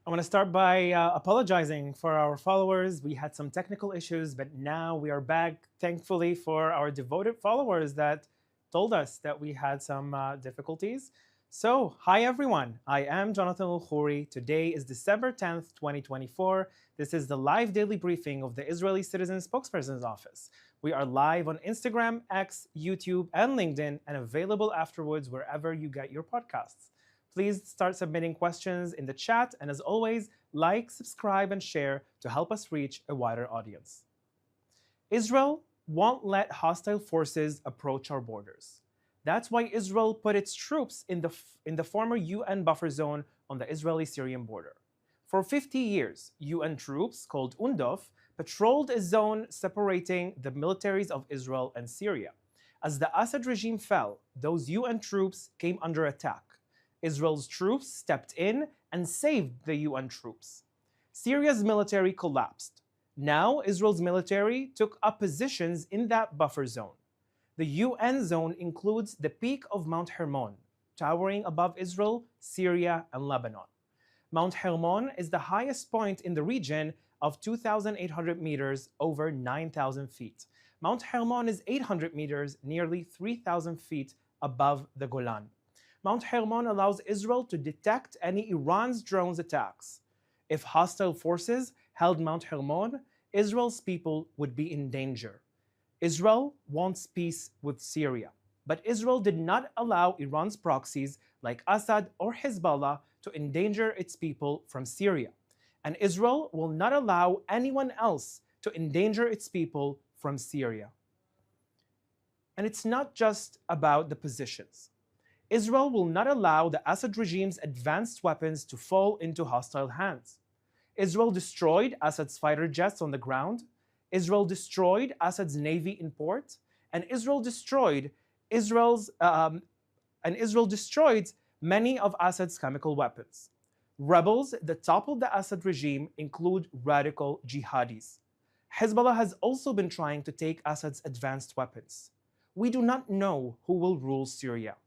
I want to start by apologizing for our followers. We had some technical issues, but now we are back, thankfully, for our devoted followers that told us that we had some difficulties. So, hi everyone. I am Jonathan Al-Khouri. Today is December 10th, 2024. This is the live daily briefing of the Israeli Citizen Spokesperson's Office. We are live on Instagram, X, YouTube, and LinkedIn, and available afterwards wherever you get your podcasts. Please start submitting questions in the chat, and as always, like, subscribe, and share to help us reach a wider audience. Israel won't let hostile forces approach our borders. That's why Israel put its troops in the former UN buffer zone on the Israeli-Syrian border. For 50 years, UN troops, called UNDOF, patrolled a zone separating the militaries of Israel and Syria. As the Assad regime fell, those UN troops came under attack. Israel's troops stepped in and saved the UN troops. Syria's military collapsed. Now, Israel's military took up positions in that buffer zone. The UN zone includes the peak of Mount Hermon, towering above Israel, Syria, and Lebanon. Mount Hermon is the highest point in the region of 2,800 meters, over 9,000 feet. Mount Hermon is 800 meters, nearly 3,000 feet above the Golan. Mount Hermon allows Israel to detect any Iran's drones attacks. If hostile forces held Mount Hermon, Israel's people would be in danger. Israel wants peace with Syria, but Israel did not allow Iran's proxies like Assad or Hezbollah to endanger its people from Syria. And Israel will not allow anyone else to endanger its people from Syria. And it's not just about the positions. Israel will not allow the Assad regime's advanced weapons to fall into hostile hands. Israel destroyed Assad's fighter jets on the ground. Israel destroyed Assad's navy in port, and Israel destroyed many of Assad's chemical weapons. Rebels that toppled the Assad regime include radical jihadis. Hezbollah has also been trying to take Assad's advanced weapons. We do not know who will rule Syria.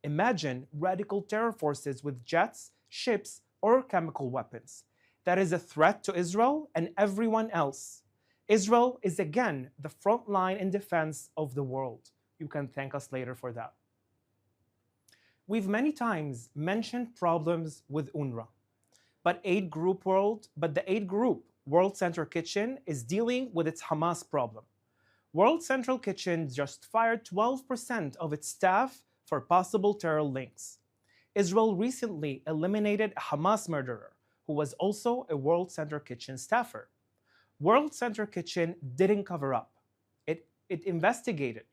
Imagine radical terror forces with jets, ships, or chemical weapons. That is a threat to Israel and everyone else. Israel is again the front line in defense of the world. You can thank us later for that. We've many times mentioned problems with UNRWA, but the Aid Group World Central Kitchen is dealing with its Hamas problem. World Central Kitchen just fired 12% of its staff for possible terror links. Israel recently eliminated a Hamas murderer who was also a World Central Kitchen staffer. World Central Kitchen didn't cover up. It investigated.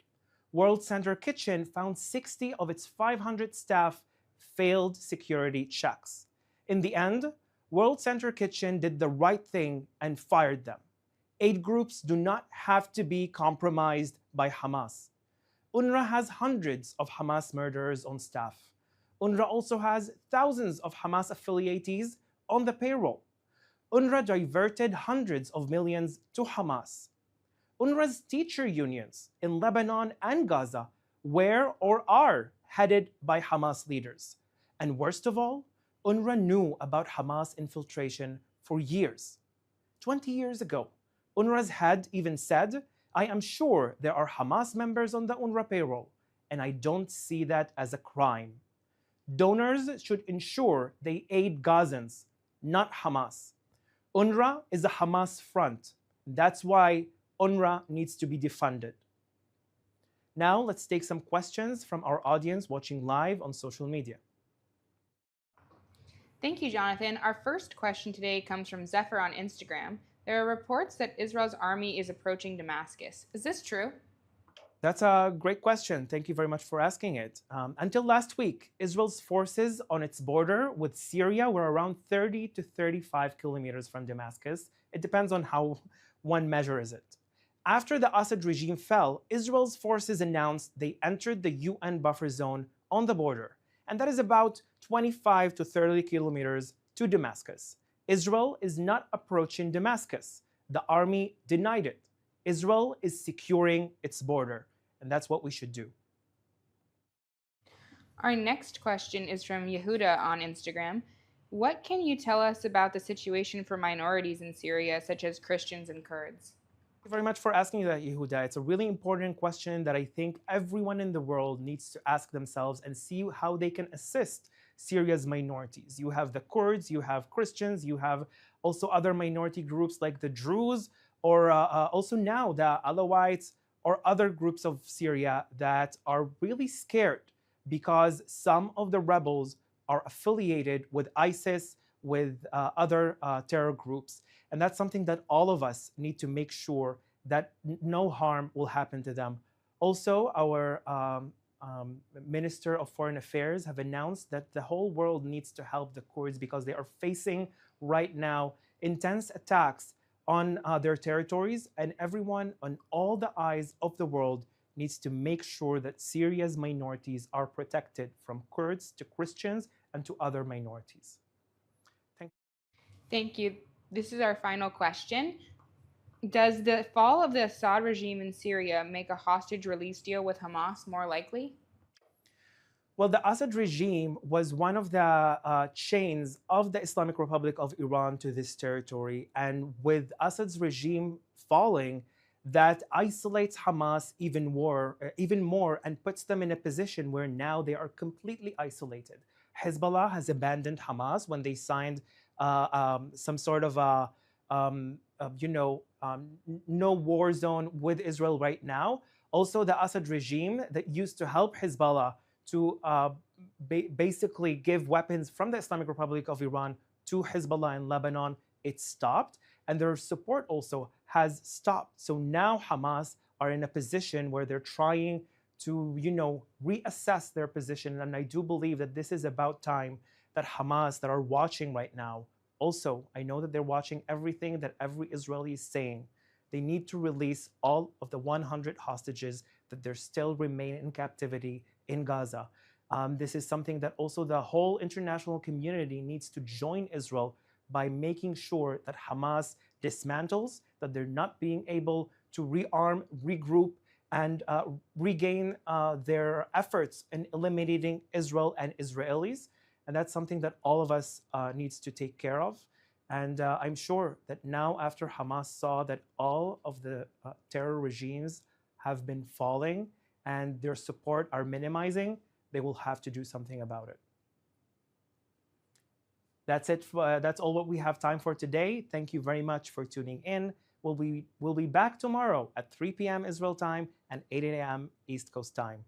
World Central Kitchen found 60 of its 500 staff failed security checks. In the end, World Central Kitchen did the right thing and fired them. Aid groups do not have to be compromised by Hamas. UNRWA has hundreds of Hamas murderers on staff. UNRWA also has thousands of Hamas affiliates on the payroll. UNRWA diverted hundreds of millions to Hamas. UNRWA's teacher unions in Lebanon and Gaza were or are headed by Hamas leaders. And worst of all, UNRWA knew about Hamas infiltration for years. 20 years ago, UNRWA's head even said, "I am sure there are Hamas members on the UNRWA payroll, and I don't see that as a crime." Donors should ensure they aid Gazans, not Hamas. UNRWA is a Hamas front. That's why UNRWA needs to be defunded. Now let's take some questions from our audience watching live on social media. Thank you, Jonathan. Our first question today comes from Zephyr on Instagram. There are reports that Israel's army is approaching Damascus. Is this true? That's a great question. Thank you very much for asking it. Until last week, Israel's forces on its border with Syria were around 30 to 35 kilometers from Damascus. It depends on how one measures it. After the Assad regime fell, Israel's forces announced they entered the UN buffer zone on the border, and that is about 25 to 30 kilometers to Damascus. Israel is not approaching Damascus. The army denied it. Israel is securing its border, and that's what we should do. Our next question is from Yehuda on Instagram. What can you tell us about the situation for minorities in Syria, such as Christians and Kurds? Thank you very much for asking that, Yehuda. It's a really important question that I think everyone in the world needs to ask themselves and see how they can assist Syria's minorities. You have the Kurds, you have Christians, you have also other minority groups like the Druze, or also now the Alawites, or other groups of Syria that are really scared because some of the rebels are affiliated with ISIS, with other terror groups. And that's something that all of us need to make sure that no harm will happen to them. Also, our Minister of Foreign Affairs have announced that the whole world needs to help the Kurds because they are facing right now intense attacks on their territories, and everyone on all the eyes of the world needs to make sure that Syria's minorities are protected, from Kurds to Christians and to other minorities. Thank you. This is our final question. Does the fall of the Assad regime in Syria make a hostage release deal with Hamas more likely? Well, the Assad regime was one of the chains of the Islamic Republic of Iran to this territory. And with Assad's regime falling, that isolates Hamas even more and puts them in a position where now they are completely isolated. Hezbollah has abandoned Hamas when they signed some sort of no war zone with Israel right now. Also, the Assad regime that used to help Hezbollah to basically give weapons from the Islamic Republic of Iran to Hezbollah in Lebanon, it stopped. And their support also has stopped. So now Hamas are in a position where they're trying to, reassess their position. And I do believe that this is about time that Hamas that are watching right now, also, I know that they're watching everything that every Israeli is saying. They need to release all of the 100 hostages that there still remain in captivity in Gaza. This is something that also the whole international community needs to join Israel by making sure that Hamas dismantles, that they're not being able to rearm, regroup, and regain their efforts in eliminating Israel and Israelis. And that's something that all of us needs to take care of. And I'm sure that now, after Hamas saw that all of the terror regimes have been falling and their support are minimizing, they will have to do something about it. That's it. That's all what we have time for today. Thank you very much for tuning in. We'll be back tomorrow at 3 p.m. Israel time and 8 a.m. East Coast time.